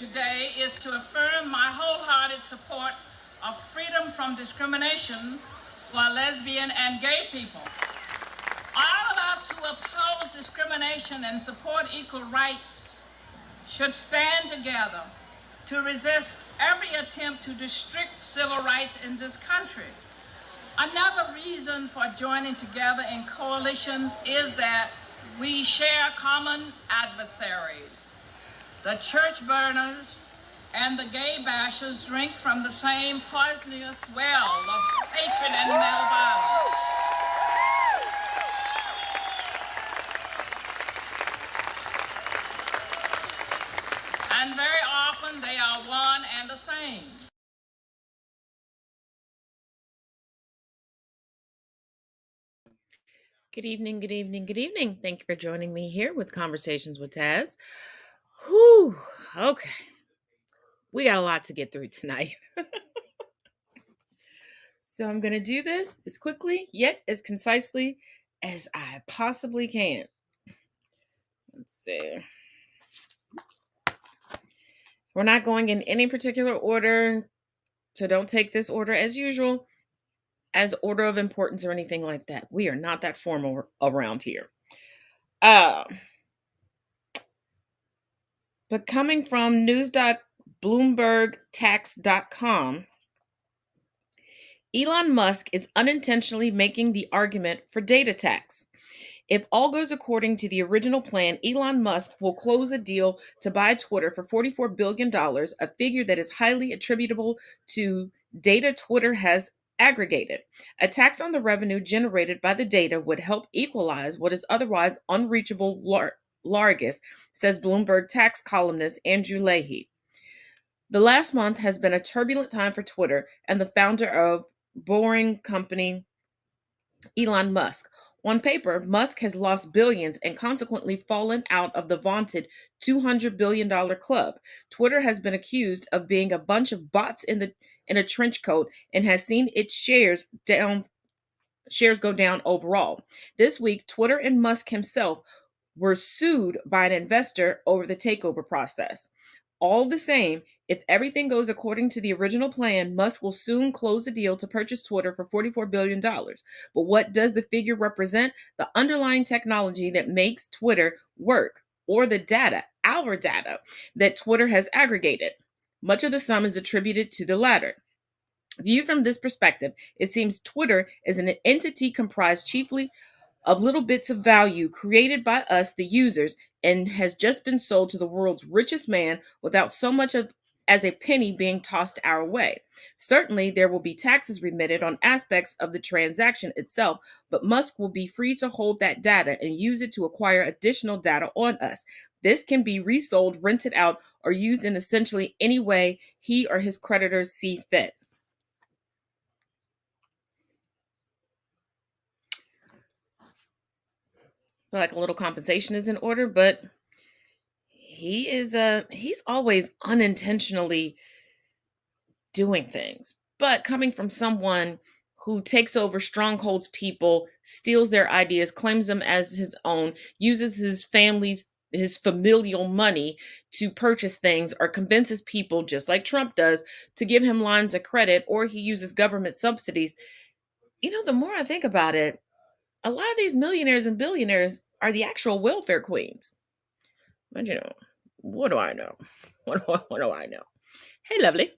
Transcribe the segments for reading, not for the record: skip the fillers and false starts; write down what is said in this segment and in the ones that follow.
today is to affirm my wholehearted support of freedom from discrimination for lesbian and gay people. All of us who oppose discrimination and support equal rights should stand together to resist every attempt to restrict civil rights in this country. Another reason for joining together in coalitions is that we share common adversaries. The church burners and the gay bashers drink from the same poisonous well of hatred and male violence. And very often they are one and the same. Good evening, good evening, good evening. Thank you for joining me here with Conversations with Taz. Whew, okay. We got a lot to get through tonight. So I'm going to do this as quickly, yet as concisely as I possibly can. Let's see. We're not going in any particular order, so don't take this order as usual as order of importance or anything like that. We are not that formal around here. But coming from news.bloombergtax.com, Elon Musk is unintentionally making the argument for data tax. If all goes according to the original plan, Elon Musk will close a deal to buy Twitter for $44 billion, a figure that is highly attributable to data Twitter has aggregated. A tax on the revenue generated by the data would help equalize what is otherwise unreachable largesse, says Bloomberg tax columnist Andrew Leahy. The last month has been a turbulent time for Twitter and the founder of Boring Company, Elon Musk. On paper, Musk has lost billions and consequently fallen out of the vaunted $200 billion club. Twitter has been accused of being a bunch of bots in a trench coat and has seen its shares go down overall. This week, Twitter and Musk himself were sued by an investor over the takeover process. All the same, if everything goes according to the original plan, Musk will soon close the deal to purchase Twitter for $44 billion. But what does the figure represent? The underlying technology that makes Twitter work, or the data, our data, that Twitter has aggregated. Much of the sum is attributed to the latter. Viewed from this perspective, it seems Twitter is an entity comprised chiefly of little bits of value created by us, the users, and has just been sold to the world's richest man without so much as a penny being tossed our way. Certainly, there will be taxes remitted on aspects of the transaction itself, but Musk will be free to hold that data and use it to acquire additional data on us. This can be resold, rented out, or used in essentially any way he or his creditors see fit. I feel like a little compensation is in order, but he's always unintentionally doing things. But coming from someone who takes over strongholds people, steals their ideas, claims them as his own, uses his familial money to purchase things, or convinces people, just like Trump does, to give him lines of credit, or he uses government subsidies. The more I think about it, a lot of these millionaires and billionaires are the actual welfare queens. But what do I know? What do I know? Hey, lovely.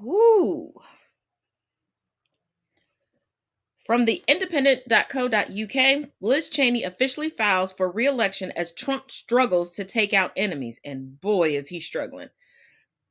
Whoo. From the independent.co.uk, Liz Cheney officially files for re-election as Trump struggles to take out enemies. And boy, is he struggling.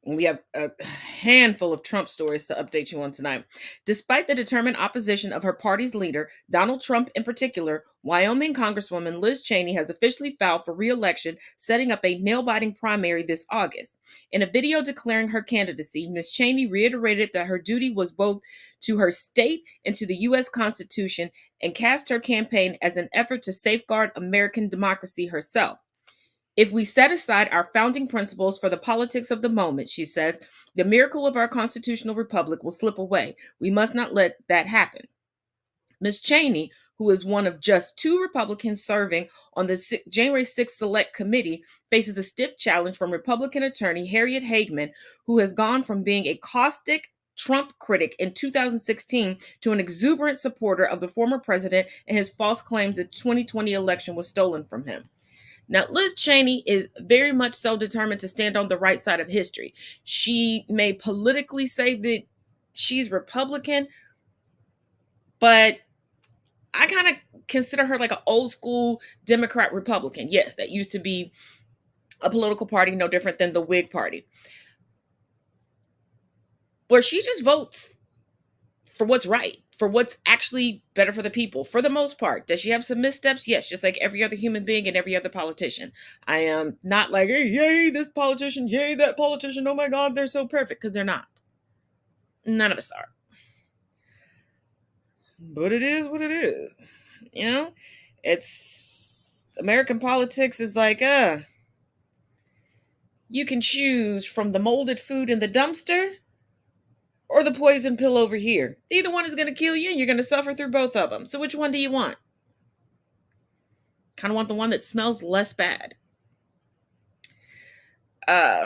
We have a handful of Trump stories to update you on tonight. Despite the determined opposition of her party's leader, Donald Trump in particular, Wyoming Congresswoman Liz Cheney has officially filed for re-election, setting up a nail-biting primary this August. In a video declaring her candidacy, Ms. Cheney reiterated that her duty was both to her state and to the U.S. Constitution, and cast her campaign as an effort to safeguard American democracy herself. If we set aside our founding principles for the politics of the moment, she says, the miracle of our constitutional republic will slip away. We must not let that happen. Ms. Cheney, who is one of just two Republicans serving on the January 6th Select Committee, faces a stiff challenge from Republican attorney Harriet Hageman, who has gone from being a caustic Trump critic in 2016 to an exuberant supporter of the former president and his false claims the 2020 election was stolen from him. Now, Liz Cheney is very much so determined to stand on the right side of history. She may politically say that she's Republican, but I kind of consider her like an old school Democrat Republican. Yes, that used to be a political party no different than the Whig Party, where she just votes for what's right, for what's actually better for the people, for the most part. Does she have some missteps? Yes, just like every other human being and every other politician. I am not like, hey, yay, this politician, yay, that politician, oh my God, they're so perfect, because they're not. None of us are. But it is what it is. You know, it's American politics is like, you can choose from the molded food in the dumpster or the poison pill over here. Either one is going to kill you and you're going to suffer through both of them. So which one do you want? Kind of want the one that smells less bad.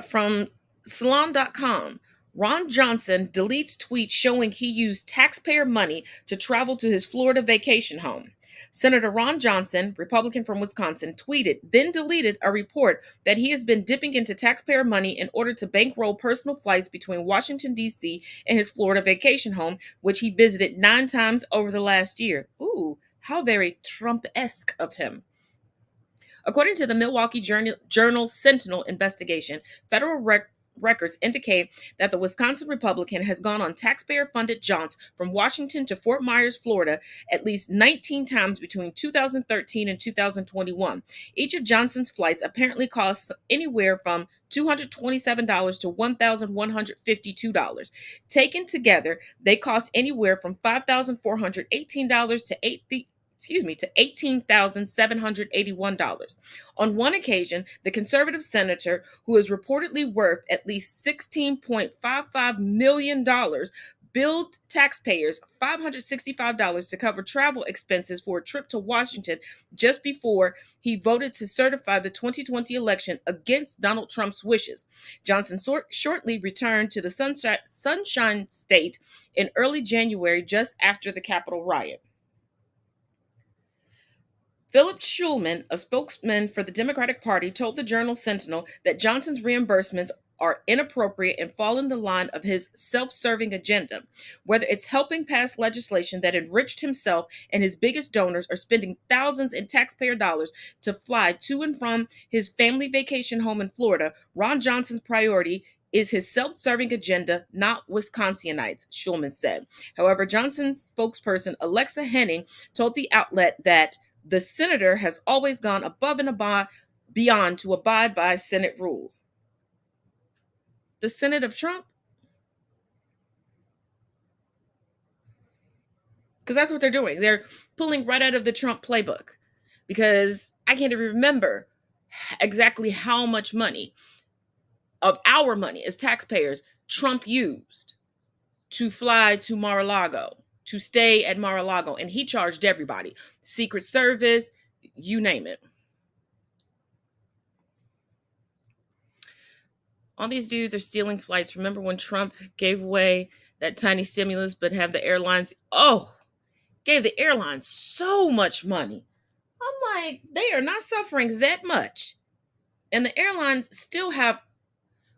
From Salon.com, Ron Johnson deletes tweet showing he used taxpayer money to travel to his Florida vacation home. Senator Ron Johnson, Republican from Wisconsin, tweeted, then deleted a report that he has been dipping into taxpayer money in order to bankroll personal flights between Washington, D.C. and his Florida vacation home, which he visited 9 times over the last year. Ooh, how very Trump-esque of him. According to the Milwaukee Journal Sentinel investigation, federal records indicate that the Wisconsin Republican has gone on taxpayer-funded jaunts from Washington to Fort Myers, Florida, at least 19 times between 2013 and 2021. Each of Johnson's flights apparently costs anywhere from $227 to $1,152. Taken together, they cost anywhere from $5,418 to $18,781. On one occasion, the conservative senator, who is reportedly worth at least $16.55 million, billed taxpayers $565 to cover travel expenses for a trip to Washington just before he voted to certify the 2020 election against Donald Trump's wishes. Johnson shortly returned to the Sunshine State in early January, just after the Capitol riot. Philip Schulman, a spokesman for the Democratic Party, told the Journal Sentinel that Johnson's reimbursements are inappropriate and fall in the line of his self-serving agenda, whether it's helping pass legislation that enriched himself and his biggest donors or spending thousands in taxpayer dollars to fly to and from his family vacation home in Florida. Ron Johnson's priority is his self-serving agenda, not Wisconsinites, Schulman said. However, Johnson's spokesperson, Alexa Henning, told the outlet that the senator has always gone above and beyond to abide by Senate rules. The Senate of Trump? Because that's what they're doing. They're pulling right out of the Trump playbook. Because I can't even remember exactly how much money of our money as taxpayers Trump used to fly to Mar-a-Lago, to stay at Mar-a-Lago. And he charged everybody. Secret Service, you name it. All these dudes are stealing flights. Remember when Trump gave away that tiny stimulus, but have the airlines, gave the airlines so much money. I'm like, they are not suffering that much. And the airlines still have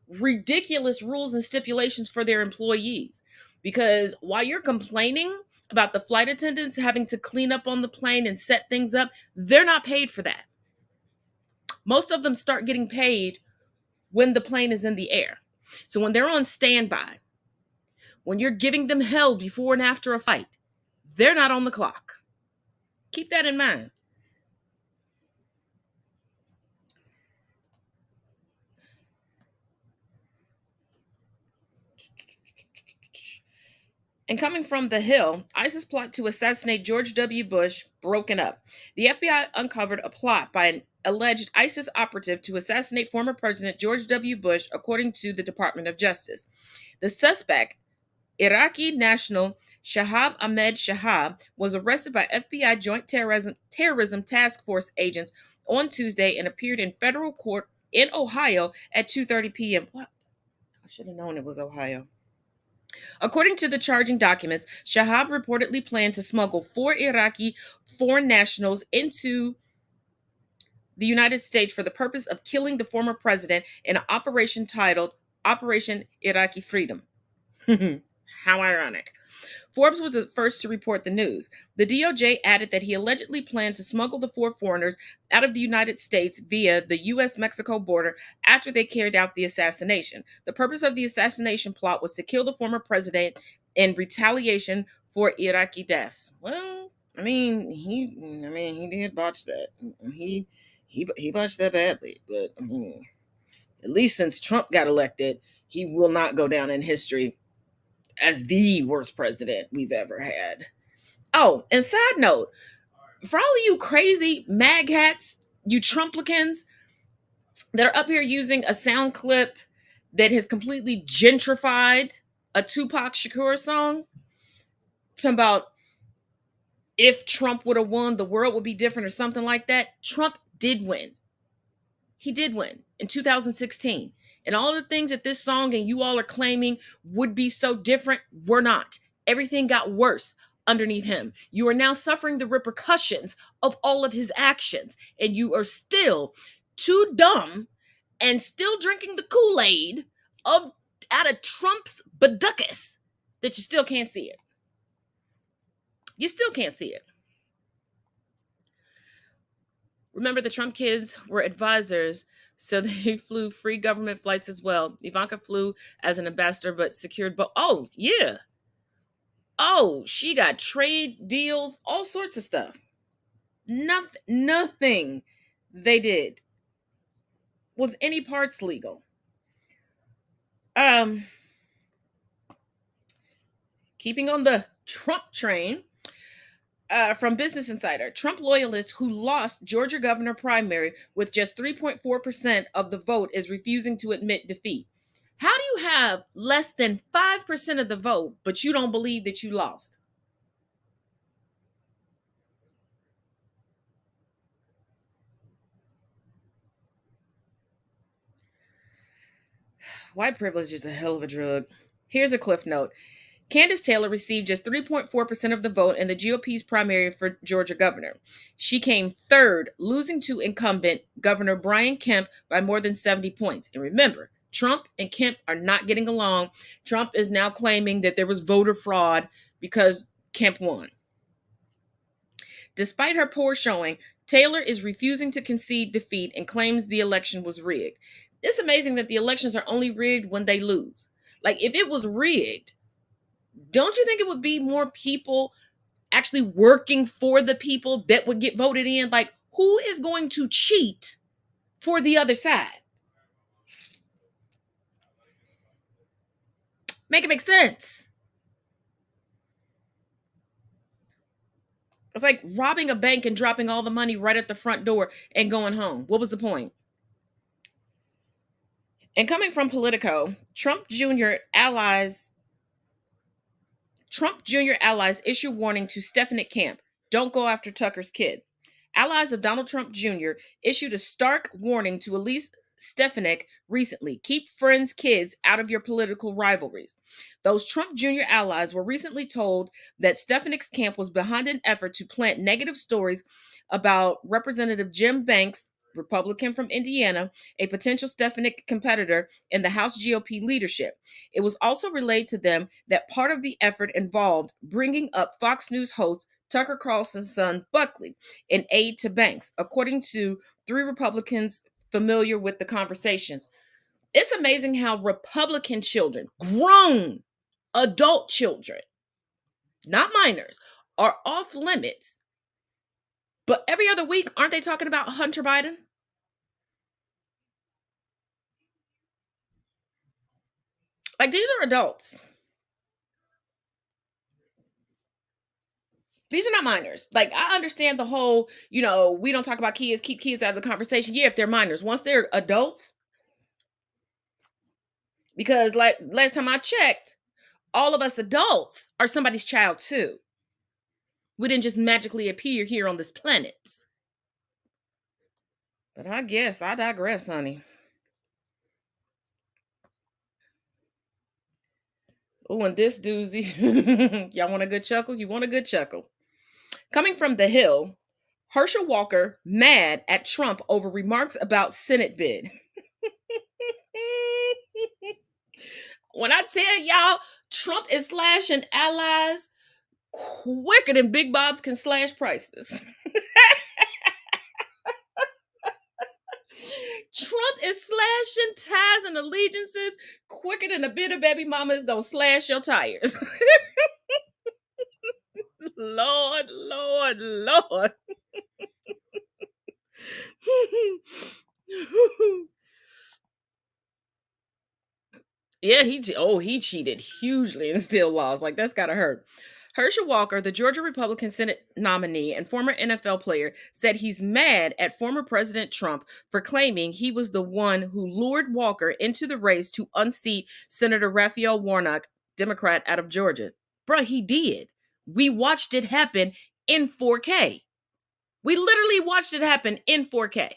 ridiculous rules and stipulations for their employees. Because while you're complaining about the flight attendants having to clean up on the plane and set things up, they're not paid for that. Most of them start getting paid when the plane is in the air. So when they're on standby, when you're giving them hell before and after a flight, they're not on the clock. Keep that in mind. And coming from the Hill, ISIS plot to assassinate George W. Bush broken up. The FBI uncovered a plot by an alleged ISIS operative to assassinate former President George W. Bush, according to the Department of Justice. The suspect, Iraqi national Shahab Ahmed Shahab was arrested by FBI Joint Terrorism Task Force agents on Tuesday and appeared in federal court in Ohio at 2:30 p.m. What? I should have known it was Ohio. According to the charging documents, Shahab reportedly planned to smuggle four Iraqi foreign nationals into the United States for the purpose of killing the former president in an operation titled Operation Iraqi Freedom. How ironic. Forbes was the first to report the news. The DOJ added that he allegedly planned to smuggle the four foreigners out of the United States via the U.S. Mexico border after they carried out the assassination. The purpose of the assassination plot was to kill the former president in retaliation for Iraqi deaths. Well, he did botch that. He botched that badly, but at least since Trump got elected, he will not go down in history as the worst president we've ever had. Oh, and side note, for all of you crazy mag hats, you Trumplicans that are up here using a sound clip that has completely gentrified a Tupac Shakur song, talking about if Trump would have won, the world would be different or something like that. Trump did win. He did win in 2016. And all the things that this song and you all are claiming would be so different were not. Everything got worse underneath him. You are now suffering the repercussions of all of his actions. And you are still too dumb and still drinking the Kool-Aid of out of Trump's baduckus that you still can't see it. You still can't see it. Remember, the Trump kids were advisors, so they flew free government flights as well. Ivanka flew as an ambassador, but secured. But oh yeah, oh she got trade deals, all sorts of stuff. Nothing they did was any parts legal. Keeping on the Trump train. From Business Insider, Trump loyalist who lost Georgia governor primary with just 3.4% of the vote is refusing to admit defeat. How do you have less than 5% of the vote, but you don't believe that you lost? White privilege is a hell of a drug. Here's a cliff note. Candace Taylor received just 3.4% of the vote in the GOP's primary for Georgia governor. She came third, losing to incumbent Governor Brian Kemp by more than 70 points. And remember, Trump and Kemp are not getting along. Trump is now claiming that there was voter fraud because Kemp won. Despite her poor showing, Taylor is refusing to concede defeat and claims the election was rigged. It's amazing that the elections are only rigged when they lose. Like, if it was rigged, don't you think it would be more people actually working for the people that would get voted in? Like, who is going to cheat for the other side? Make it make sense. It's like robbing a bank and dropping all the money right at the front door and going home. What was the point? And coming from Politico, Trump Jr. allies issue warning to Stefanik camp. Don't go after Tucker's kid. Allies of Donald Trump Jr. issued a stark warning to Elise Stefanik recently. Keep friends' kids out of your political rivalries. Those Trump Jr. allies were recently told that Stefanik's camp was behind an effort to plant negative stories about Representative Jim Banks, Republican from Indiana, a potential Stefanik competitor in the House GOP leadership. It was also relayed to them that part of the effort involved bringing up Fox News host Tucker Carlson's son, Buckley, in aid to Banks, according to three Republicans familiar with the conversations. It's amazing how Republican children, grown adult children, not minors, are off limits. But every other week, aren't they talking about Hunter Biden? Like, these are adults. These are not minors. Like, I understand the whole, we don't talk about kids, keep kids out of the conversation. Yeah, if they're minors. Once they're adults, because like last time I checked, All of us adults are somebody's child too. We didn't just magically appear here on this planet. But I guess I digress, honey. Oh, and this doozy. Y'all want a good chuckle? You want a good chuckle? Coming from the Hill, Herschel Walker mad at Trump over remarks about Senate bid. When I tell y'all, Trump is slashing allies quicker than Big Bobs can slash prices. Trump is slashing ties and allegiances quicker than a bit of baby mama is gonna slash your tires. Lord, Lord, Lord. Yeah, he cheated hugely and still lost. Like, that's gotta hurt. Herschel Walker, the Georgia Republican Senate nominee and former NFL player, said he's mad at former President Trump for claiming he was the one who lured Walker into the race to unseat Senator Raphael Warnock, Democrat out of Georgia. Bruh, he did. We watched it happen in 4K. We literally watched it happen in 4K.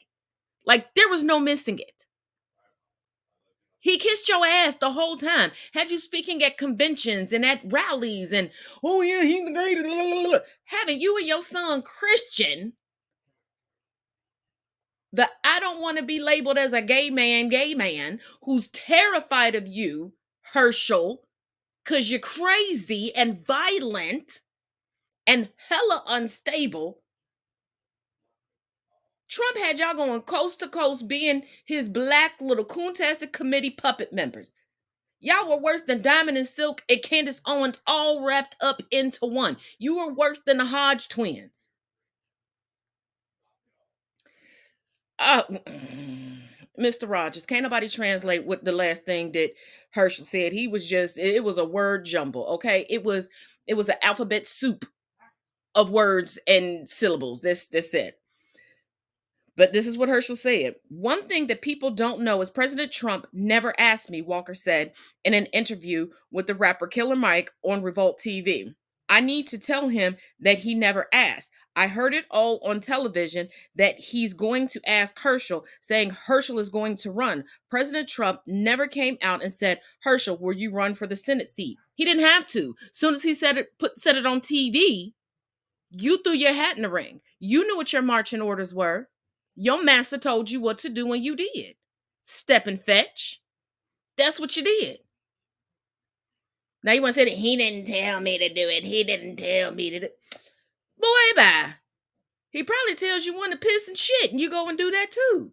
Like, there was no missing it. He kissed your ass the whole time. Had you speaking at conventions and at rallies and, oh yeah, he's the greatest. Having you and your son Christian, the I don't want to be labeled as a gay man, who's terrified of you, Herschel, because you're crazy and violent and hella unstable. Trump had y'all going coast to coast being his black little coontastic committee puppet members. Y'all were worse than Diamond and Silk and Candace Owens all wrapped up into one. You were worse than the Hodge twins. Mr. Rogers, can't nobody translate what the last thing that Herschel said. He was just, it was a word jumble, okay? It was an alphabet soup of words and syllables. That's it. But this is what Herschel said. One thing that people don't know is President Trump never asked me, Walker said in an interview with the rapper Killer Mike on Revolt TV. I need to tell him that he never asked. I heard it all on television that he's going to ask Herschel, saying Herschel is going to run. President Trump never came out and said, Herschel, will you run for the Senate seat? He didn't have to. As soon as he said it on TV, you threw your hat in the ring. You knew what your marching orders were. Your master told you what to do and you did. Step and fetch. That's what you did. Now you want to say that he didn't tell me to do it. He didn't tell me to do it. Boy, bye. He probably tells you when to piss and shit and you go and do that too.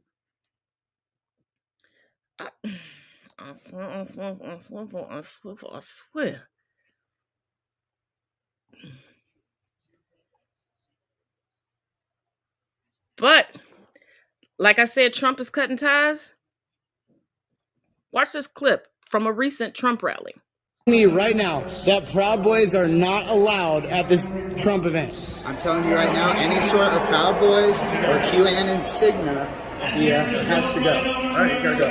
I swear. But, like I said, Trump is cutting ties. Watch this clip from a recent Trump rally. Me right now that Proud Boys are not allowed at this Trump event. I'm telling you right now, any sort of Proud Boys or QAnon insignia has to go. All right, you gotta go.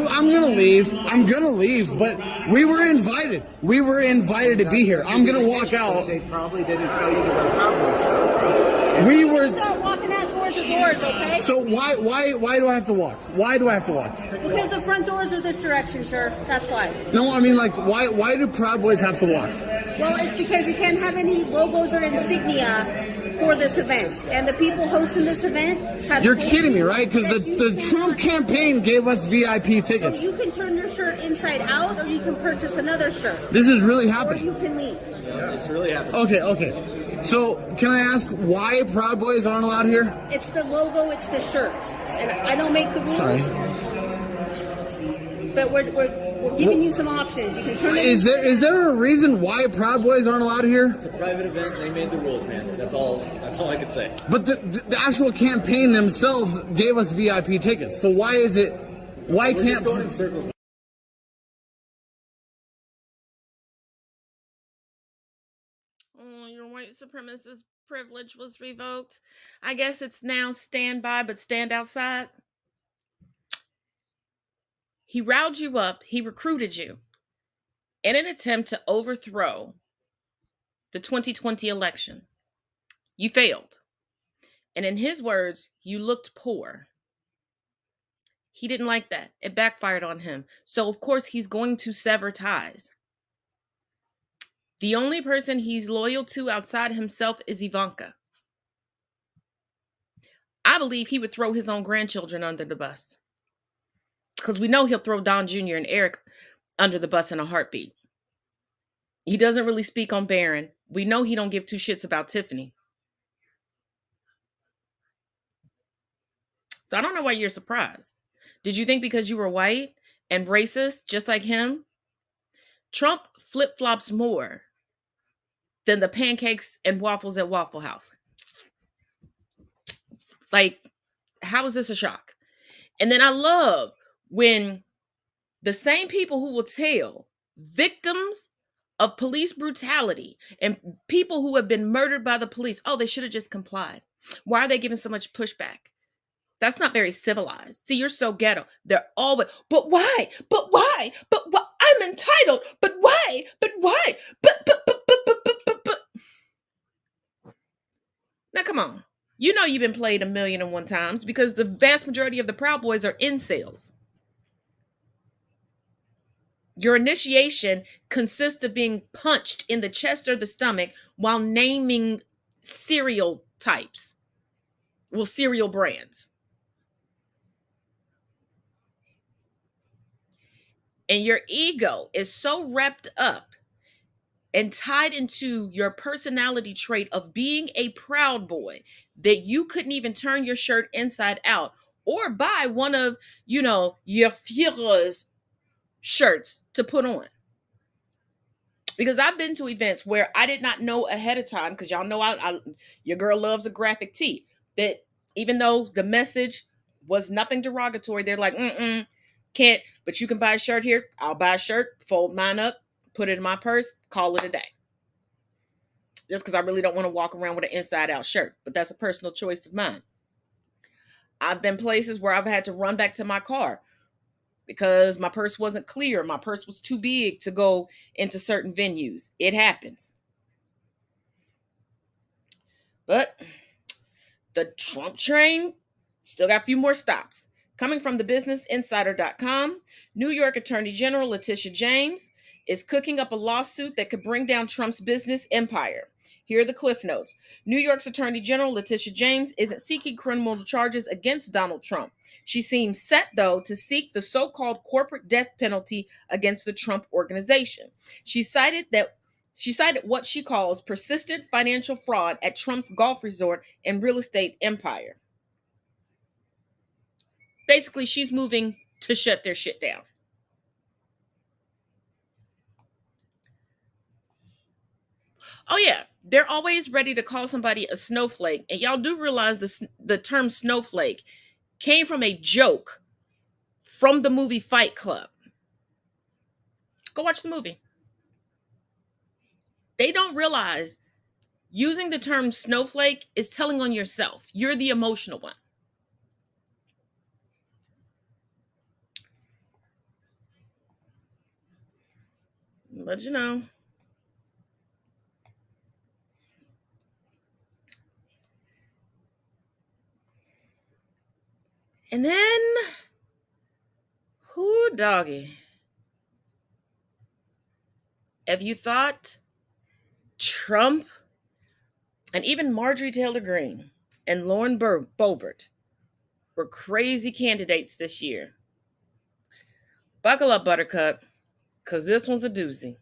I'm gonna leave. But we were invited. We were invited to be here. I'm gonna walk out. They probably didn't tell you to wear Proud Boys stuff. We were. Start walking out towards the doors, okay? So why do I have to walk? Why do I have to walk? Because the front doors are this direction, sir. That's why. No, I mean, like, why do Proud Boys have to walk? Well, it's because you can't have any logos or insignia for this event. And the people hosting this event have... You're kidding me, right? Because the Trump campaign gave us VIP tickets. So you can turn your shirt inside out or you can purchase another shirt. This is really Or happening. you can leave. Yeah, it's really happening. Okay. So, can I ask why Proud Boys aren't allowed here? It's the logo, it's the shirt. And I don't make the rules. Sorry. But we're giving you some options. You can turn it Is there a reason why Proud Boys aren't allowed here? It's a private event. They made the rules, man. That's all I can say. But the actual campaign themselves gave us VIP tickets. So why is it? Why We're can't? just going in circles. Oh, your white supremacist privilege was revoked. I guess it's now stand by but stand outside. He riled you up. He recruited you. in an attempt to overthrow the 2020 election. You failed. And in his words, you looked poor. He didn't like that. It backfired on him. So, of course, he's going to sever ties. The only person he's loyal to outside himself is Ivanka. I believe he would throw his own grandchildren under the bus. Because we know he'll throw Don Jr. and Eric under the bus in a heartbeat. He doesn't really speak on Barron. We know he don't give two shits about Tiffany. So I don't know why you're surprised. Did you think because you were white and racist, just like him? Trump flip-flops more than the pancakes and waffles at Waffle House. Like, how is this a shock? And then I love when the same people who will tell victims of police brutality and people who have been murdered by the police, oh, they should have just complied. Why are they giving so much pushback? That's not very civilized. See, you're so ghetto. They're always, but why? But why? But why? I'm entitled. But why? But why? But. Now, come on. You know you've been played 1,000,001 times because the vast majority of the Proud Boys are incels. Your initiation consists of being punched in the chest or the stomach while naming cereal types. Well, cereal brands. And your ego is so wrapped up and tied into your personality trait of being a Proud Boy that you couldn't even turn your shirt inside out or buy one of, your Führer's shirts to put on. Because I've been to events where I did not know ahead of time, because y'all know your girl loves a graphic tee, that even though the message was nothing derogatory, they're like, can't, but you can buy a shirt here. I'll buy a shirt, fold mine up, put it in my purse, call it a day. Just because I really don't want to walk around with an inside out shirt, but that's a personal choice of mine. I've been places where I've had to run back to my car because my purse wasn't clear. My purse was too big to go into certain venues. It happens. But the Trump train still got a few more stops. Coming from thebusinessinsider.com, New York Attorney General Letitia James is cooking up a lawsuit that could bring down Trump's business empire. Here are the cliff notes. New York's Attorney General Letitia James isn't seeking criminal charges against Donald Trump. She seems set, though, to seek the so-called corporate death penalty against the Trump organization. She cited what she calls persistent financial fraud at Trump's golf resort and real estate empire. Basically, she's moving to shut their shit down. Oh, yeah. They're always ready to call somebody a snowflake. And y'all do realize the term snowflake came from a joke from the movie Fight Club. Go watch the movie. They don't realize using the term snowflake is telling on yourself. You're the emotional one. But and then, whoo doggy. Have you thought Trump and even Marjorie Taylor Greene and Lauren Boebert were crazy candidates this year? Buckle up, Buttercup, because this one's a doozy.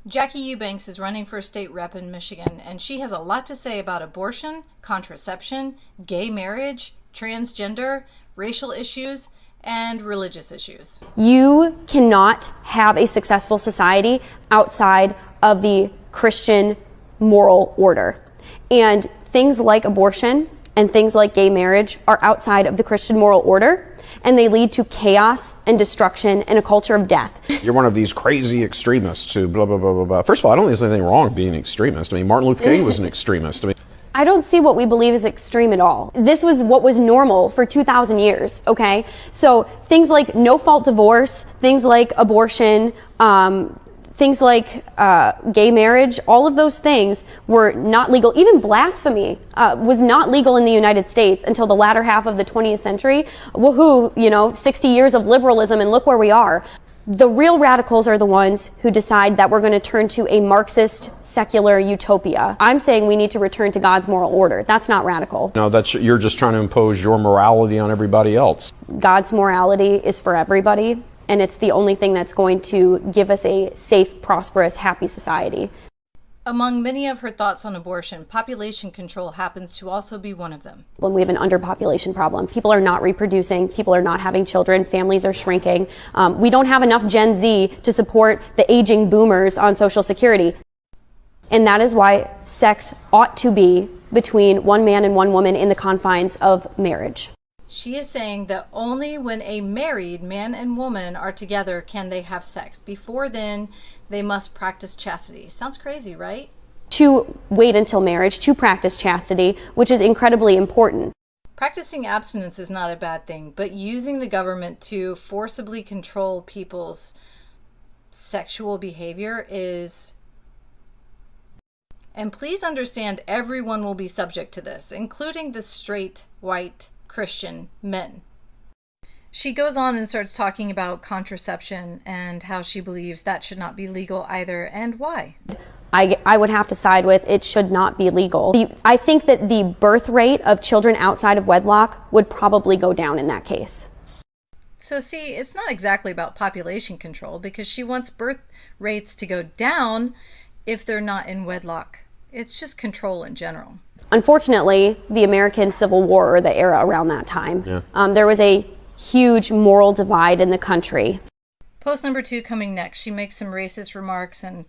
Jackie Eubanks is running for state rep in Michigan, and she has a lot to say about abortion, contraception, gay marriage, transgender, racial issues, and religious issues. You cannot have a successful society outside of the Christian moral order. And things like abortion and things like gay marriage are outside of the Christian moral order, and they lead to chaos and destruction and a culture of death. You're one of these crazy extremists who blah, blah, blah, blah, blah. First of all, I don't think there's anything wrong with being an extremist. I mean, Martin Luther King was an extremist. I don't see what we believe is extreme at all. This was what was normal for 2,000 years, okay? So things like no-fault divorce, things like abortion, Things like gay marriage, all of those things were not legal. Even blasphemy was not legal in the United States until the latter half of the 20th century. Woohoo, 60 years of liberalism and look where we are. The real radicals are the ones who decide that we're going to turn to a Marxist secular utopia. I'm saying we need to return to God's moral order. That's not radical. No, you're just trying to impose your morality on everybody else. God's morality is for everybody, and it's the only thing that's going to give us a safe, prosperous, happy society. Among many of her thoughts on abortion, population control happens to also be one of them. When we have an underpopulation problem, people are not reproducing, people are not having children, families are shrinking. We don't have enough Gen Z to support the aging boomers on Social Security. And that is why sex ought to be between one man and one woman in the confines of marriage. She is saying that only when a married man and woman are together can they have sex. Before then, they must practice chastity. Sounds crazy, right? To wait until marriage, to practice chastity, which is incredibly important. Practicing abstinence is not a bad thing, but using the government to forcibly control people's sexual behavior is... And please understand, everyone will be subject to this, including the straight, white, Christian men. She goes on and starts talking about contraception and how she believes that should not be legal either, and why. I would have to side with it should not be legal. I think that the birth rate of children outside of wedlock would probably go down in that case. So see, it's not exactly about population control, because she wants birth rates to go down if they're not in wedlock. It's just control in general. Unfortunately, the American Civil War, or the era around that time, there was a huge moral divide in the country. Post number 2 coming next. She makes some racist remarks and...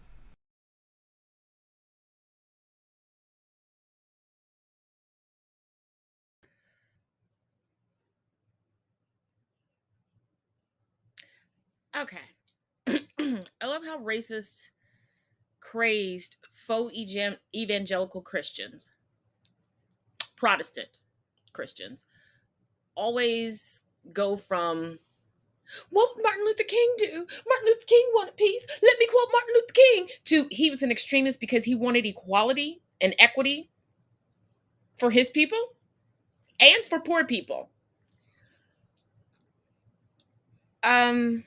Okay. I love how racist, crazed, faux evangelical Christians, Protestant Christians, always go from, what would Martin Luther King do? Martin Luther King wanted peace. Let me quote Martin Luther King. To, he was an extremist because he wanted equality and equity for his people and for poor people. Women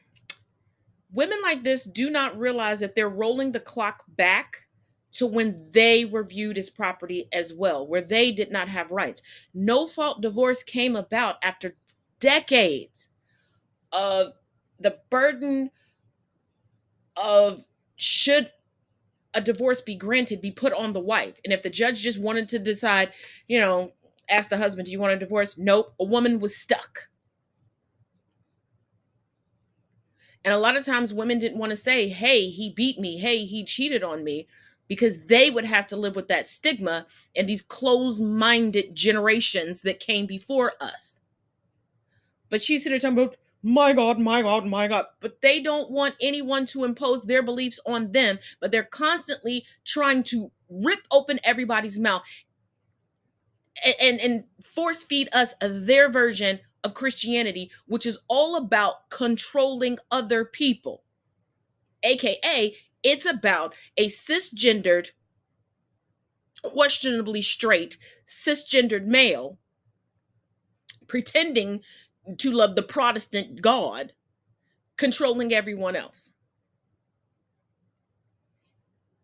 like this do not realize that they're rolling the clock back to when they were viewed as property as well, where they did not have rights. No-fault divorce came about after decades of the burden of should a divorce be granted be put on the wife. And if the judge just wanted to decide, ask the husband, do you want a divorce? Nope. A woman was stuck. And a lot of times women didn't want to say, hey, he beat me. Hey, he cheated on me, because they would have to live with that stigma and these closed-minded generations that came before us. But she's sitting there talking about, my God, my God, my God. But they don't want anyone to impose their beliefs on them, but they're constantly trying to rip open everybody's mouth and force feed us their version of Christianity, which is all about controlling other people. AKA, it's about a cisgendered, questionably straight, cisgendered male pretending to love the Protestant God, controlling everyone else.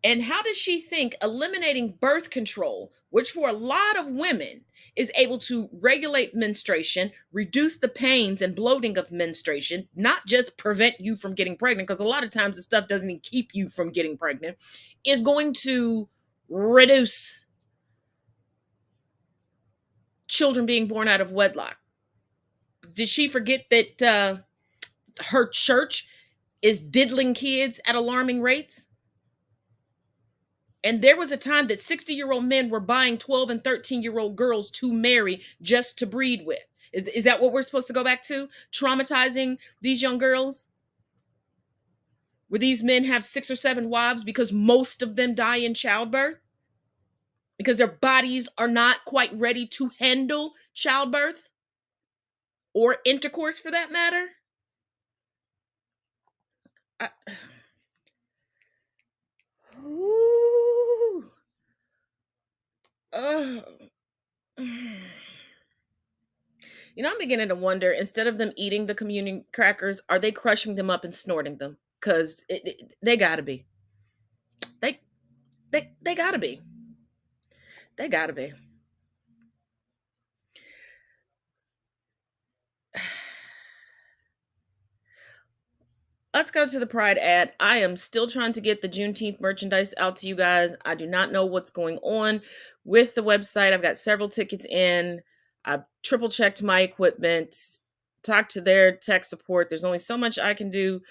And how does she think eliminating birth control, which for a lot of women is able to regulate menstruation, reduce the pains and bloating of menstruation, not just prevent you from getting pregnant, because a lot of times the stuff doesn't even keep you from getting pregnant, is going to reduce children being born out of wedlock? Did she forget that her church is diddling kids at alarming rates? And there was a time that 60-year-old men were buying 12 and 13-year-old girls to marry just to breed with. Is that what we're supposed to go back to? Traumatizing these young girls? Where these men have 6 or 7 wives because most of them die in childbirth? Because their bodies are not quite ready to handle childbirth? Or intercourse, for that matter? Ooh. Ugh. You know, I'm beginning to wonder, instead of them eating the communion crackers, are they crushing them up and snorting them? Because they gotta be. They they gotta be. They gotta be. Let's go to the Pride ad. I am still trying to get the Juneteenth merchandise out to you guys. I do not know what's going on with the website. I've got several tickets in. I've triple checked my equipment, talked to their tech support. There's only so much I can do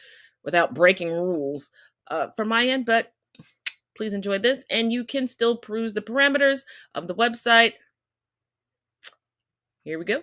without breaking rules from my end, but please enjoy this. And you can still peruse the parameters of the website. Here we go.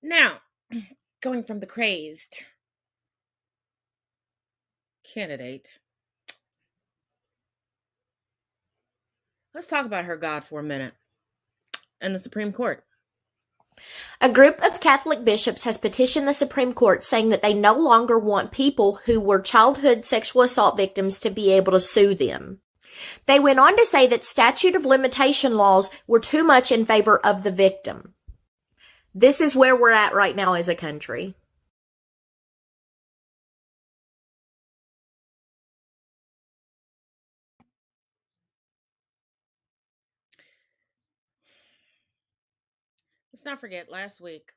Now, going from the crazed candidate, let's talk about her God for a minute and the Supreme Court. A group of Catholic bishops has petitioned the Supreme Court saying that they no longer want people who were childhood sexual assault victims to be able to sue them. They went on to say that statute of limitation laws were too much in favor of the victim. This is where we're at right now as a country. Let's not forget, last week,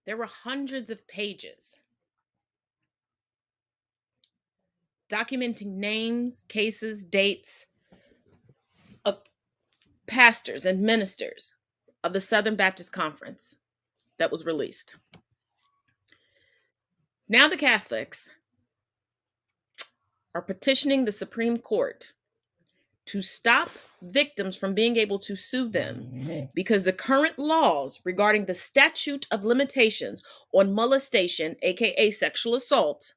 there were hundreds of pages documenting names, cases, dates of pastors and ministers of the Southern Baptist Conference that was released. Now the Catholics are petitioning the Supreme Court to stop victims from being able to sue them because the current laws regarding the statute of limitations on molestation, aka sexual assault,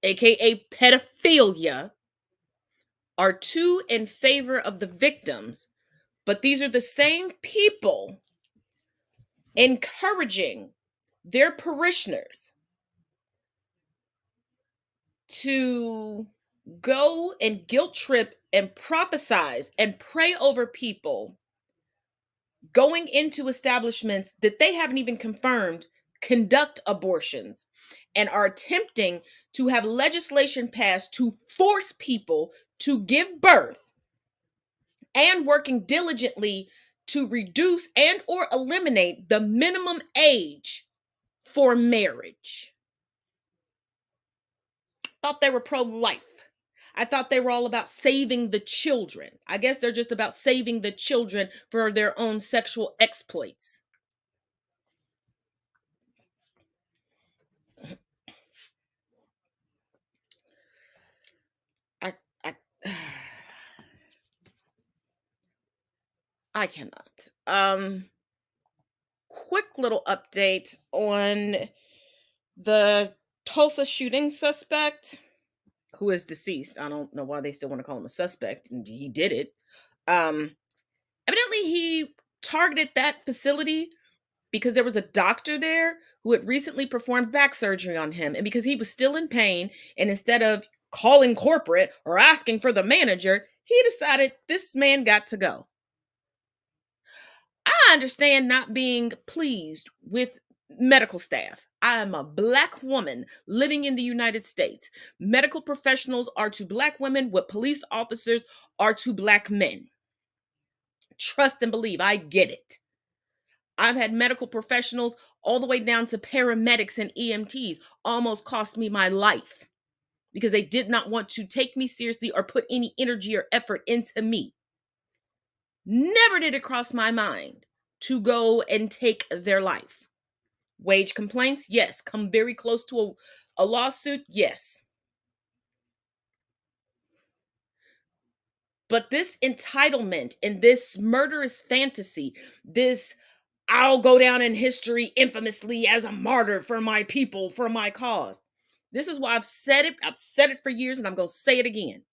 aka pedophilia, are too in favor of the victims, but these are the same people encouraging their parishioners to go and guilt trip and prophesize and pray over people going into establishments that they haven't even confirmed conduct abortions, and are attempting to have legislation passed to force people to give birth, and working diligently to reduce and or eliminate the minimum age for marriage. Thought they were pro-life. I thought they were all about saving the children. I guess they're just about saving the children for their own sexual exploits. I cannot. Quick little update on the Tulsa shooting suspect who is deceased. I don't know why they still want to call him a suspect. He did it. Evidently he targeted that facility because there was a doctor there who had recently performed back surgery on him. And because he was still in pain, and instead of calling corporate or asking for the manager, he decided this man got to go. I understand not being pleased with medical staff. I am a Black woman living in the United States. Medical professionals are to Black women what police officers are to Black men. Trust and believe, I get it. I've had medical professionals all the way down to paramedics and EMTs almost cost me my life because they did not want to take me seriously or put any energy or effort into me. Never did it cross my mind to go and take their life. Wage complaints, yes. Come very close to a lawsuit, yes. But this entitlement and this murderous fantasy, this I'll go down in history infamously as a martyr for my people, for my cause. This is why I've said it. I've said it for years and I'm going to say it again.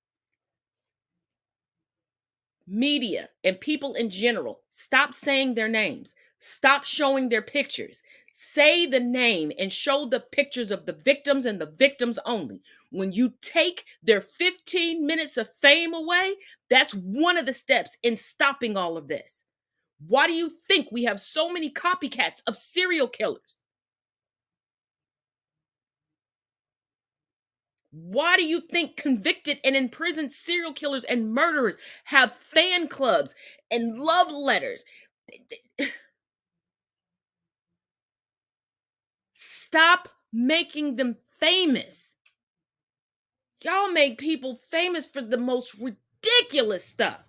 Media and people in general, stop saying their names. Stop showing their pictures. Say the name and show the pictures of the victims and the victims only. When you take their 15 minutes of fame away, that's one of the steps in stopping all of this. Why do you think we have so many copycats of serial killers? Why do you think convicted and imprisoned serial killers and murderers have fan clubs and love letters? Stop making them famous. Y'all make people famous for the most ridiculous stuff.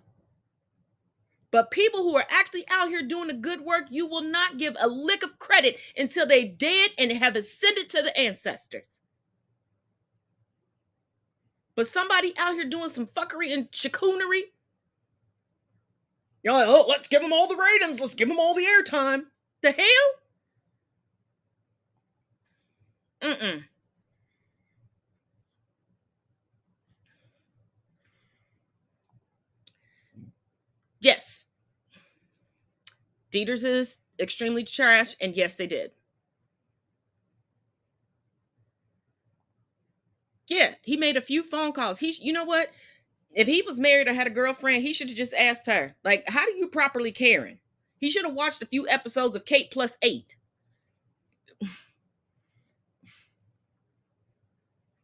But people who are actually out here doing the good work, you will not give a lick of credit until they dead and have ascended to the ancestors. But somebody out here doing some fuckery and chicoonery, you're like, oh, let's give them all the ratings. Let's give them all the airtime. The hell? Mm-mm. Yes. Dieters is extremely trash, and yes, they did. Yeah, he made a few phone calls. You know what? If he was married or had a girlfriend, he should have just asked her, like, how do you properly Karen? He should have watched a few episodes of Kate Plus 8.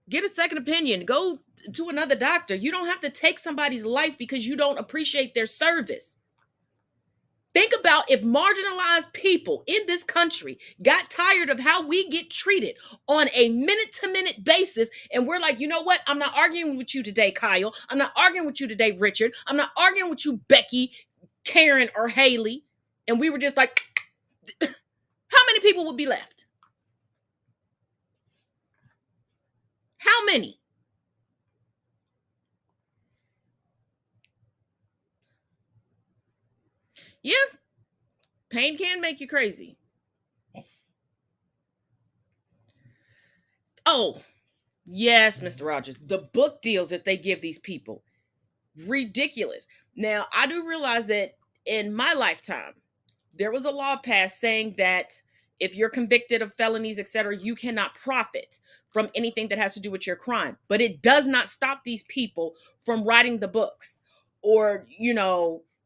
Get a second opinion. Go to another doctor. You don't have to take somebody's life because you don't appreciate their service. Think about if marginalized people in this country got tired of how we get treated on a minute-to-minute basis, and we're like, you know what? I'm not arguing with you today, Kyle. I'm not arguing with you today, Richard. I'm not arguing with you, Becky, Karen, or Haley. And we were just like, how many people would be left? How many? Yeah, pain can make you crazy. Oh, yes, Mr. Rogers. The book deals that they give these people, ridiculous. Now, I do realize that in my lifetime, there was a law passed saying that if you're convicted of felonies, etc., you cannot profit from anything that has to do with your crime. But it does not stop these people from writing the books or,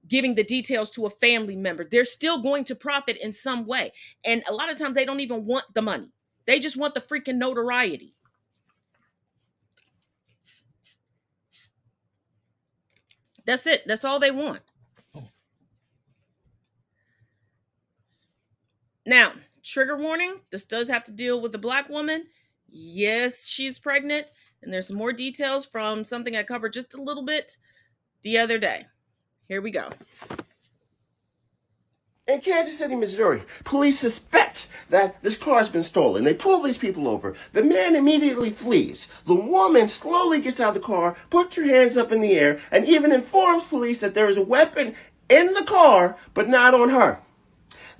giving the details to a family member. They're still going to profit in some way. And a lot of times they don't even want the money. They just want the freaking notoriety. That's it. That's all they want. Now, trigger warning, this does have to deal with the Black woman. Yes, she's pregnant. And there's some more details from something I covered just a little bit the other day. Here we go. In Kansas City, Missouri, police suspect fact that this car has been stolen. They pull these people over. The man immediately flees. The woman slowly gets out of the car, puts her hands up in the air, and even informs police that there is a weapon in the car, but not on her.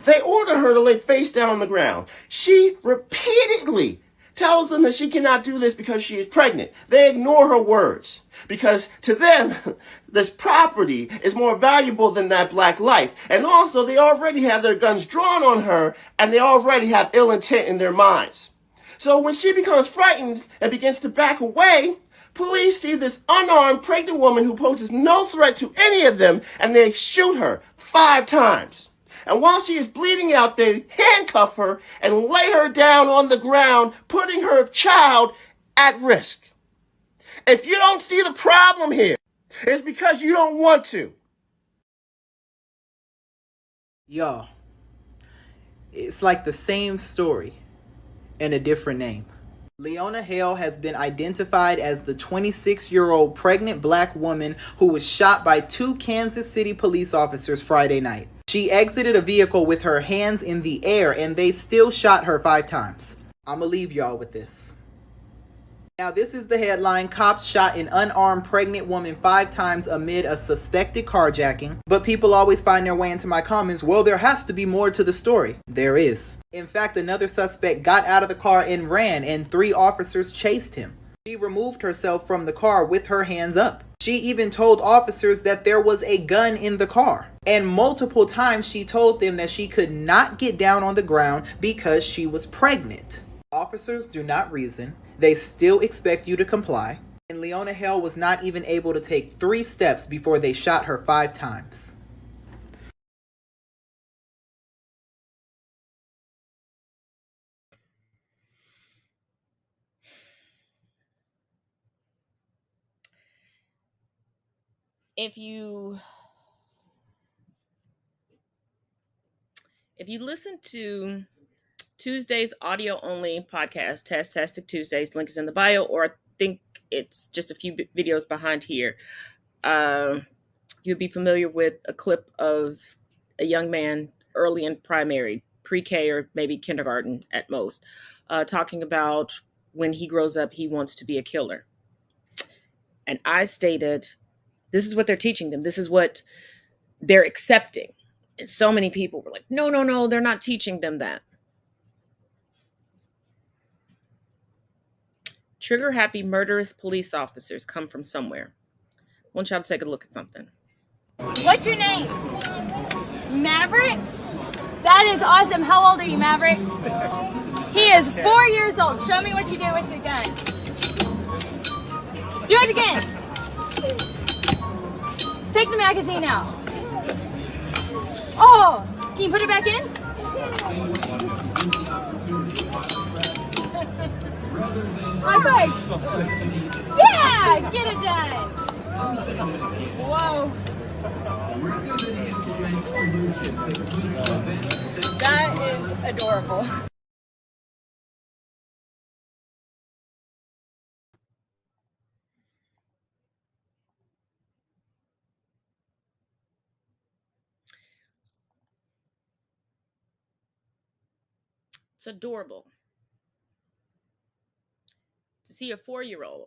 They order her to lay face down on the ground. She repeatedly tells them that she cannot do this because she is pregnant. They ignore her words because to them, this property is more valuable than that black life. And also, they already have their guns drawn on her and they already have ill intent in their minds. So when she becomes frightened and begins to back away, police see this unarmed pregnant woman who poses no threat to any of them and they shoot her 5 times. And while she is bleeding out, they handcuff her and lay her down on the ground, putting her child at risk. If you don't see the problem here, it's because you don't want to. Y'all, it's like the same story and a different name. Leona Hale has been identified as the 26-year-old pregnant black woman who was shot by 2 Kansas City police officers Friday night. She exited a vehicle with her hands in the air and they still shot her 5 times. I'ma leave y'all with this. Now this is the headline: cops shot an unarmed pregnant woman 5 times amid a suspected carjacking. But people always find their way into my comments, well, there has to be more to the story. There is. In fact, another suspect got out of the car and ran and 3 officers chased him. She removed herself from the car with her hands up. She even told officers that there was a gun in the car. And multiple times she told them that she could not get down on the ground because she was pregnant. Officers do not reason. They still expect you to comply. And Leona Hale was not even able to take 3 steps before they shot her 5 times. If you listen to Tuesday's audio only podcast, Tastic Tuesdays, link is in the bio, or I think it's just a few videos behind here. You'd be familiar with a clip of a young man early in primary, pre-K or maybe kindergarten at most, talking about when he grows up, he wants to be a killer. And I stated, this is what they're teaching them. This is what they're accepting. And so many people were like, no, they're not teaching them that. Trigger-happy, murderous police officers come from somewhere. I want y'all to take a look at something. What's your name? Maverick? That is awesome. How old are you, Maverick? He is 4 years old. Show me what you do with the gun. Do it again. Take the magazine out. Oh, can you put it back in? Okay. Yeah, get it done. Whoa. That is adorable. It's adorable to see a 4-year-old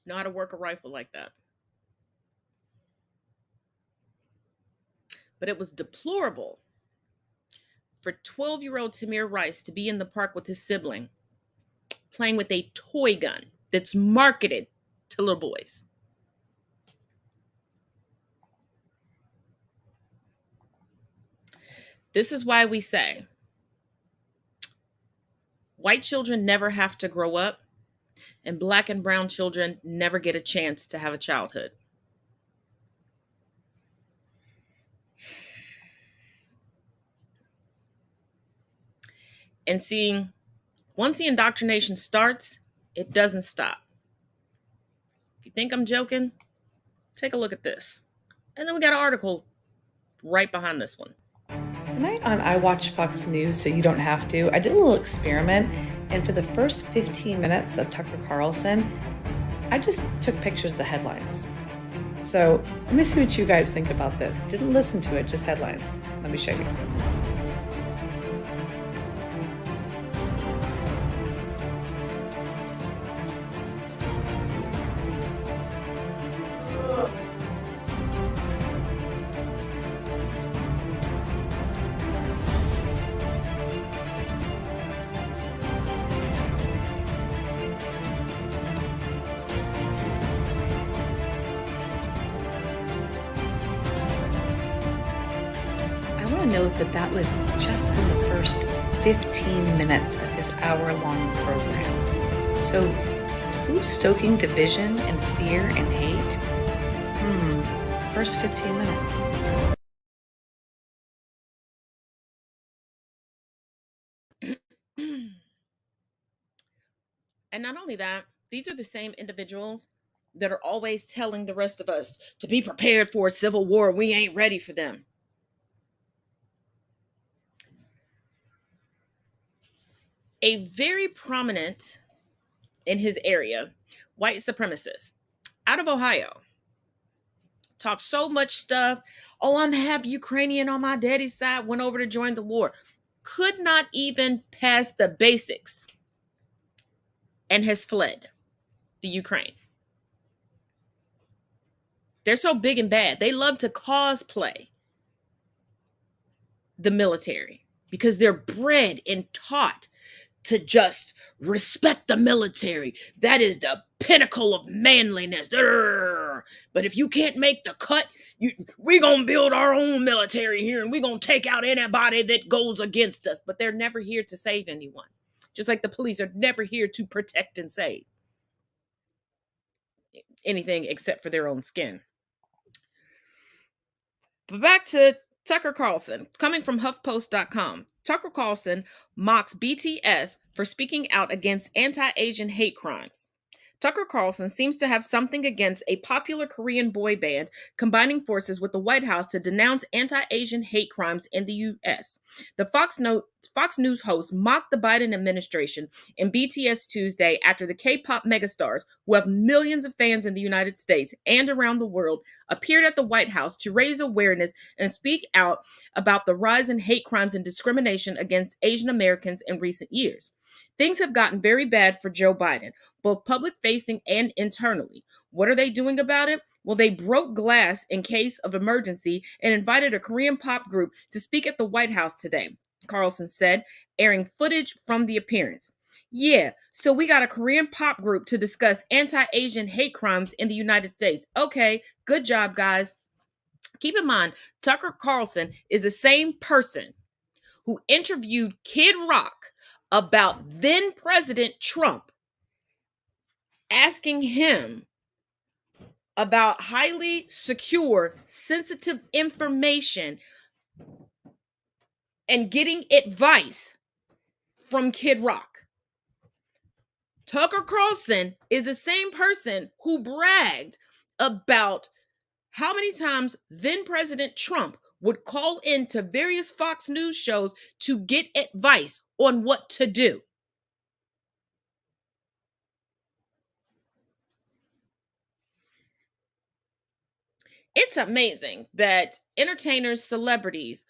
know how to work a rifle like that. But it was deplorable for 12-year-old Tamir Rice to be in the park with his sibling playing with a toy gun that's marketed to little boys. This is why we say white children never have to grow up, and black and brown children never get a chance to have a childhood. And seeing, once the indoctrination starts, it doesn't stop. If you think I'm joking, take a look at this. And then we got an article right behind this one. Tonight on I Watch Fox News So You Don't Have To, I did a little experiment, and for the first 15 minutes of Tucker Carlson, I just took pictures of the headlines. So let me see what you guys think about this. Didn't listen to it, just headlines. Let me show you. want to note that that was just in the first 15 minutes of his hour-long program. So who's stoking division and fear and hate? First 15 minutes. And not only that, these are the same individuals that are always telling the rest of us to be prepared for a civil war. We ain't ready for them. A very prominent in his area white supremacist out of Ohio talked so much stuff. Oh, I'm half Ukrainian on my daddy's side, went over to join the war. Could not even pass the basics and has fled the Ukraine. They're so big and bad. They love to cosplay the military because they're bred and taught to just respect the military. That is the pinnacle of manliness. But if you can't make the cut, we're going to build our own military here and we're going to take out anybody that goes against us. But they're never here to save anyone. Just like the police are never here to protect and save anything except for their own skin. But back to Tucker Carlson, coming from HuffPost.com. Tucker Carlson mocks BTS for speaking out against anti-Asian hate crimes. Tucker Carlson seems to have something against a popular Korean boy band combining forces with the White House to denounce anti-Asian hate crimes in the U.S. The Fox News host mocked the Biden administration and BTS Tuesday after the K-pop megastars, who have millions of fans in the United States and around the world, appeared at the White House to raise awareness and speak out about the rise in hate crimes and discrimination against Asian Americans in recent years. Things have gotten very bad for Joe Biden, both public-facing and internally. What are they doing about it? Well, they broke glass in case of emergency and invited a Korean pop group to speak at the White House today, Carlson said, airing footage from the appearance. Yeah, so we got a Korean pop group to discuss anti-Asian hate crimes in the United States. Okay, good job, guys. Keep in mind, Tucker Carlson is the same person who interviewed Kid Rock about then President Trump, asking him about highly secure, sensitive information and getting advice from Kid Rock. Tucker Carlson is the same person who bragged about how many times then President Trump would call into various Fox News shows to get advice on what to do. It's amazing that entertainers, celebrities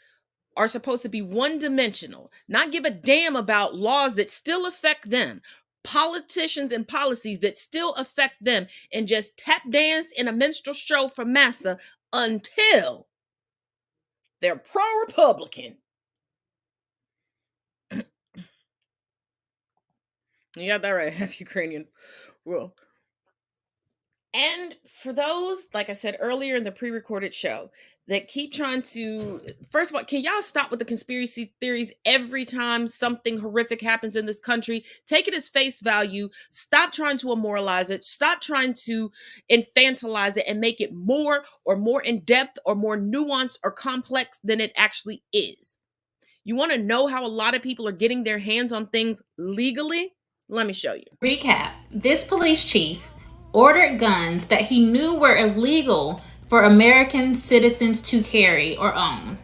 are supposed to be one-dimensional, not give a damn about laws that still affect them, politicians and policies that still affect them, and just tap dance in a minstrel show for massa until they're pro-Republican. You got that right, half Ukrainian. Well, and for those, like I said earlier in the pre-recorded show, that keep trying to, first of all, can y'all stop with the conspiracy theories every time something horrific happens in this country? Take it as face value. Stop trying to immoralize it. Stop trying to infantilize it and make it more in-depth or more nuanced or complex than it actually is. You want to know how a lot of people are getting their hands on things legally? Let me show you. Recap. This police chief ordered guns that he knew were illegal for American citizens to carry or own.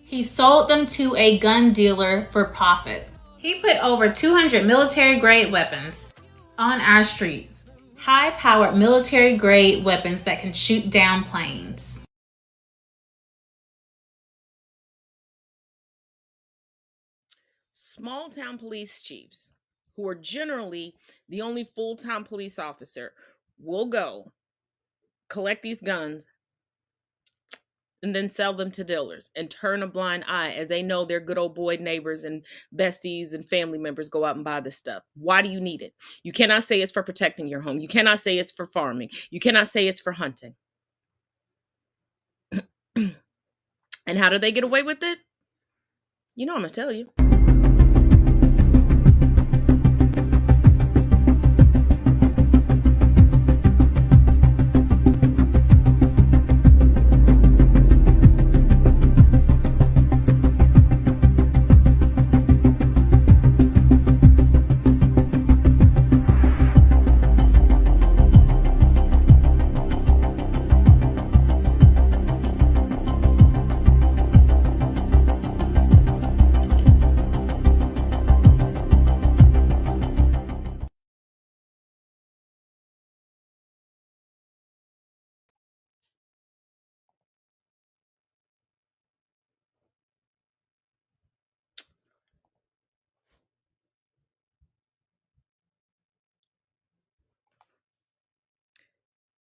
He sold them to a gun dealer for profit. He put over 200 military-grade weapons on our streets. High-powered military-grade weapons that can shoot down planes. Small-town police chiefs, who are generally the only full-time police officer, will go collect these guns and then sell them to dealers and turn a blind eye as they know their good old boy neighbors and besties and family members go out and buy this stuff. Why do you need it? You cannot say it's for protecting your home. You cannot say it's for farming. You cannot say it's for hunting. And how do they get away with it? You know I'm going to tell you.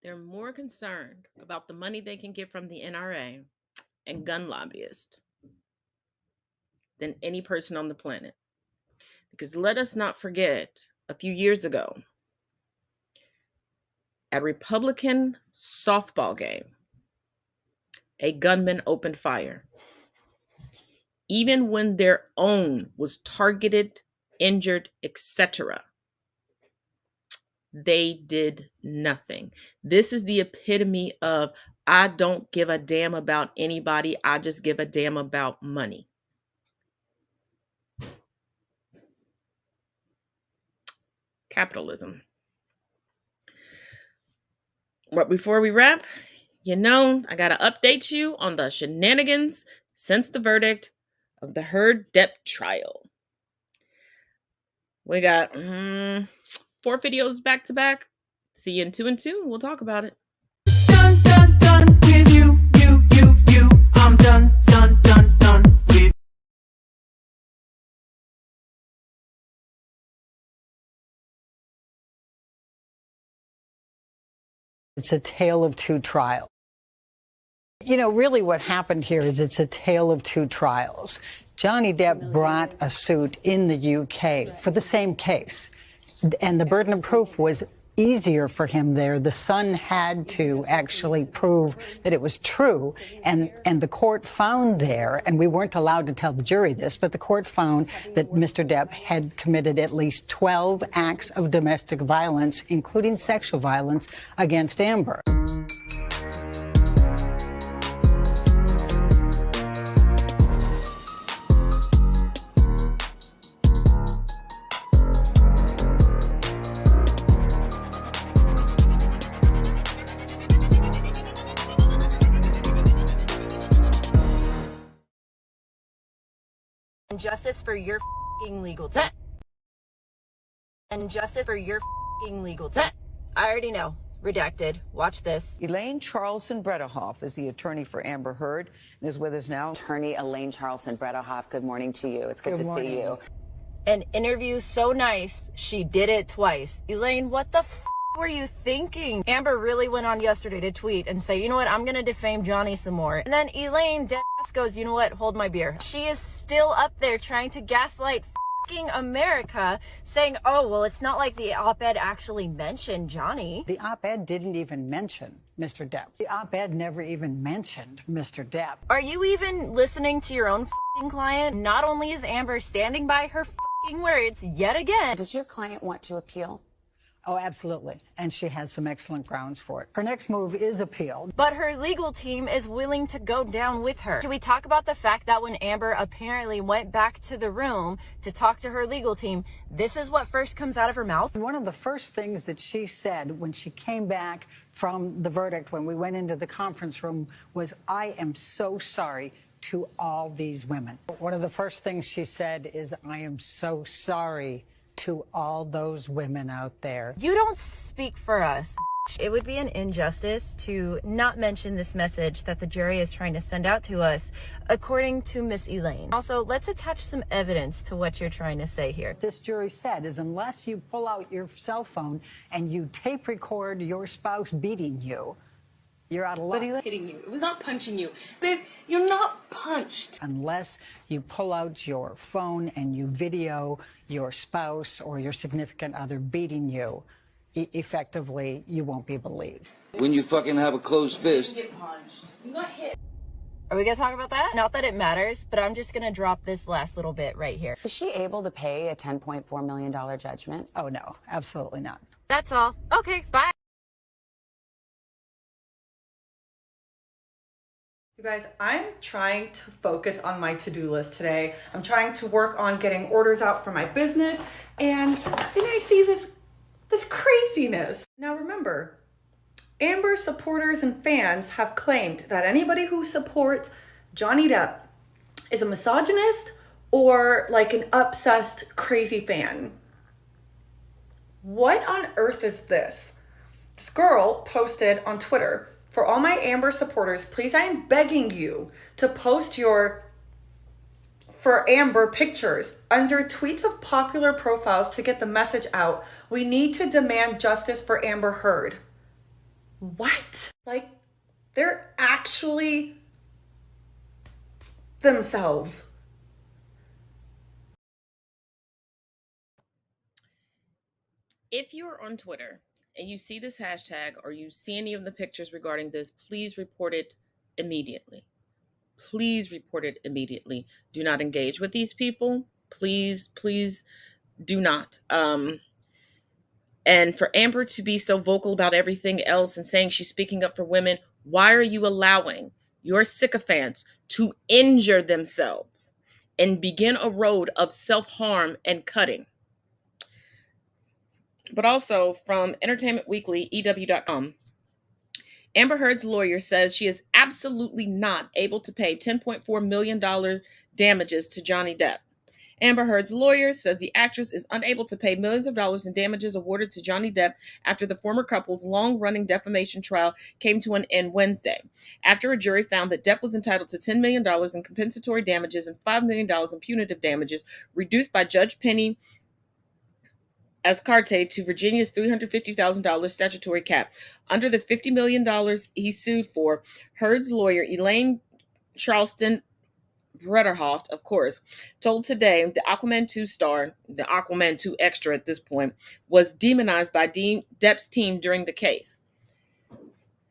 They're more concerned about the money they can get from the NRA and gun lobbyists than any person on the planet. Because let us not forget, a few years ago, at a Republican softball game, a gunman opened fire. Even when their own was targeted, injured, etc., they did nothing. This is the epitome of, I don't give a damn about anybody. I just give a damn about money. Capitalism. But before we wrap, I got to update you on the shenanigans since the verdict of the Heard Depp trial. We got 4 videos back to back. See you in 2 and 2. We'll talk about it. Done with you. I'm done with. It's a tale of two trials. Really what happened here is it's a tale of two trials. Johnny Depp brought a suit in the UK for the same case, and the burden of proof was easier for him there. The Sun had to actually prove that it was true, and the court found there, and we weren't allowed to tell the jury this, but the court found that Mr. Depp had committed at least 12 acts of domestic violence, including sexual violence, against Amber. And justice for your f***ing legal team. And justice for your f***ing legal team. I already know. Redacted. Watch this. Elaine Charlson-Bredehoff is the attorney for Amber Heard and is with us now. Attorney Elaine Charlson-Bredehoff, good morning to you. It's good to see you. An interview so nice, she did it twice. Elaine, what the f*** were you thinking? Amber really went on yesterday to tweet and say, you know what, I'm gonna defame Johnny some more. And then Elaine deadass goes, you know what, hold my beer. She is still up there trying to gaslight f***ing America, saying, oh, well, it's not like the op-ed actually mentioned Johnny. The op-ed didn't even mention Mr. Depp. The op-ed never even mentioned Mr. Depp. Are you even listening to your own f***ing client? Not only is Amber standing by her f***ing words yet again. Does your client want to appeal? Oh, absolutely. And she has some excellent grounds for it. Her next move is appeal. But her legal team is willing to go down with her. Can we talk about the fact that when Amber apparently went back to the room to talk to her legal team, this is what first comes out of her mouth? One of the first things that she said when she came back from the verdict, when we went into the conference room, was, I am so sorry to all these women. One of the first things she said is, I am so sorry to all those women out there. You don't speak for us. It would be an injustice to not mention this message that the jury is trying to send out to us, according to Miss Elaine. Also, let's attach some evidence to what you're trying to say here. This jury said is unless you pull out your cell phone and you tape record your spouse beating you, you're out of luck. But he was hitting you. It was not punching you. Babe, you're not punched. Unless you pull out your phone and you video your spouse or your significant other beating you, effectively, you won't be believed. When you fucking have a closed fist. You get punched. You got hit. Are we gonna talk about that? Not that it matters, but I'm just gonna drop this last little bit right here. Is she able to pay a $10.4 million judgment? Oh, no, absolutely not. That's all. Okay, bye. You guys, I'm trying to focus on my to-do list today. I'm trying to work on getting orders out for my business, and then I see this craziness. Now remember, Amber supporters and fans have claimed that anybody who supports Johnny Depp is a misogynist or like an obsessed crazy fan. What on earth is this? This girl posted on Twitter, "For all my Amber supporters, please, I am begging you to post your For Amber pictures under tweets of popular profiles to get the message out. We need to demand justice for Amber Heard." What? Like, they're actually themselves. If you're on Twitter and you see this hashtag or you see any of the pictures regarding this, please report it immediately. Please report it immediately. Do not engage with these people. Please, please do not. And for Amber to be so vocal about everything else and saying she's speaking up for women, why are you allowing your sycophants to injure themselves and begin a road of self-harm and cutting? But also from Entertainment Weekly, EW.com, Amber Heard's lawyer says she is absolutely not able to pay $10.4 million damages to Johnny Depp. Amber Heard's lawyer says the actress is unable to pay millions of dollars in damages awarded to Johnny Depp after the former couple's long-running defamation trial came to an end Wednesday, after a jury found that Depp was entitled to $10 million in compensatory damages and $5 million in punitive damages, reduced by Judge Penny Ascarte to Virginia's $350,000 statutory cap. Under the $50 million he sued for, Heard's lawyer, Elaine Charleston Bretterhoft, of course, told Today the Aquaman 2 star, the Aquaman 2 extra at this point, was demonized by Depp's team during the case.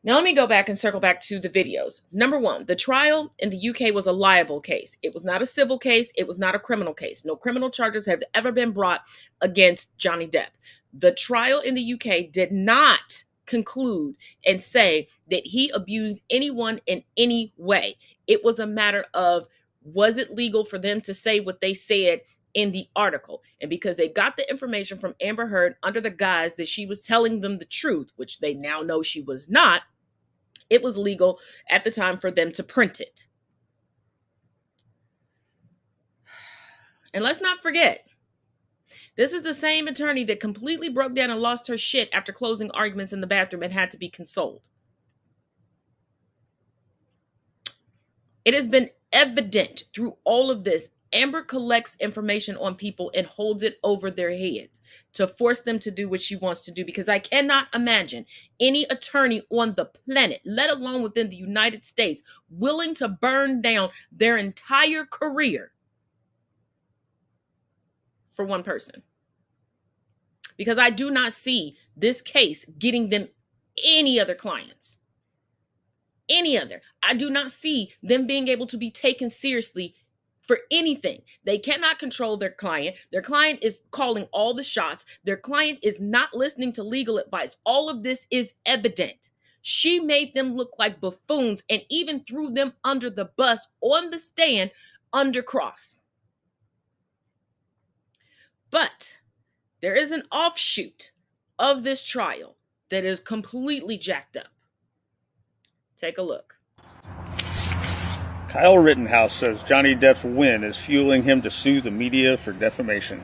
Now let me go back and circle back to the videos. Number one, the trial in the UK was a liable case. It was not a civil case. It was not a criminal case. No criminal charges have ever been brought against Johnny Depp. The trial in the UK did not conclude and say that he abused anyone in any way. It was a matter of, was it legal for them to say what they said in the article? And because they got the information from Amber Heard under the guise that she was telling them the truth, which they now know she was not, it was legal at the time for them to print it. And let's not forget, this is the same attorney that completely broke down and lost her shit after closing arguments in the bathroom and had to be consoled. It has been evident through all of this. Amber collects information on people and holds it over their heads to force them to do what she wants to do, because I cannot imagine any attorney on the planet, let alone within the United States, willing to burn down their entire career for one person. Because I do not see this case getting them any other clients. Any other. I do not see them being able to be taken seriously for anything. They cannot control their client. Their client is calling all the shots. Their client is not listening to legal advice. All of this is evident. She made them look like buffoons and even threw them under the bus on the stand under cross. But there is an offshoot of this trial that is completely jacked up. Take a look. Kyle Rittenhouse says Johnny Depp's win is fueling him to sue the media for defamation.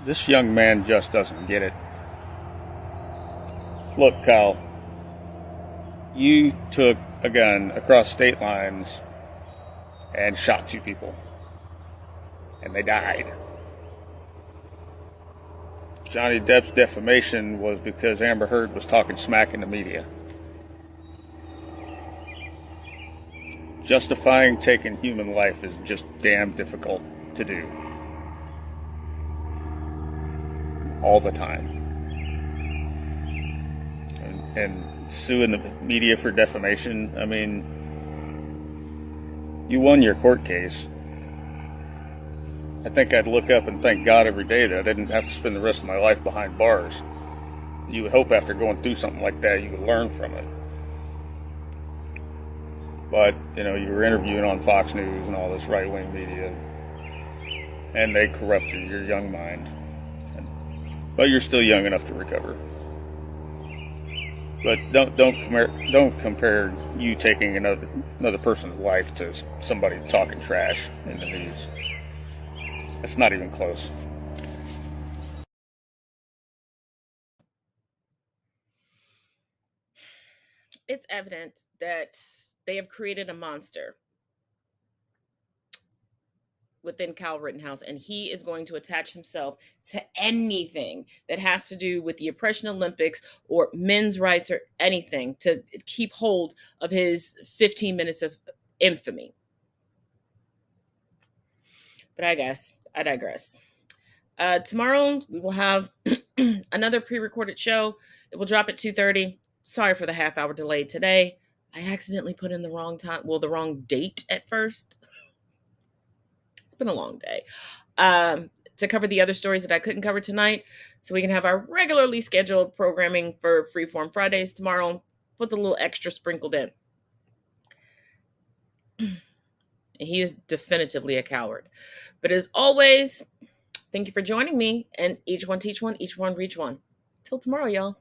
This young man just doesn't get it. Look, Kyle, you took a gun across state lines and shot 2 people, and they died. Johnny Depp's defamation was because Amber Heard was talking smack in the media. Justifying taking human life is just damn difficult to do. All the time. And suing the media for defamation. I mean, you won your court case. I think I'd look up and thank God every day that I didn't have to spend the rest of my life behind bars. You would hope after going through something like that, you would learn from it. But, you know, you were interviewing on Fox News and all this right-wing media, and they corrupted your young mind. But you're still young enough to recover. But don't compare you taking another person's life to somebody talking trash in the news. It's not even close. It's evident that they have created a monster within Kyle Rittenhouse, and he is going to attach himself to anything that has to do with the Oppression Olympics or men's rights or anything to keep hold of his 15 minutes of infamy. But I digress. Tomorrow we will have another pre-recorded show. It will drop at 2:30. Sorry for the half-hour delay today. I accidentally put in the wrong time, the wrong date at first. It's been a long day. To cover the other stories that I couldn't cover tonight, so we can have our regularly scheduled programming for Freeform Fridays tomorrow, with a little extra sprinkled in. He is definitively a coward. But as always, thank you for joining me, and each one teach one, each one reach one. Till tomorrow, y'all.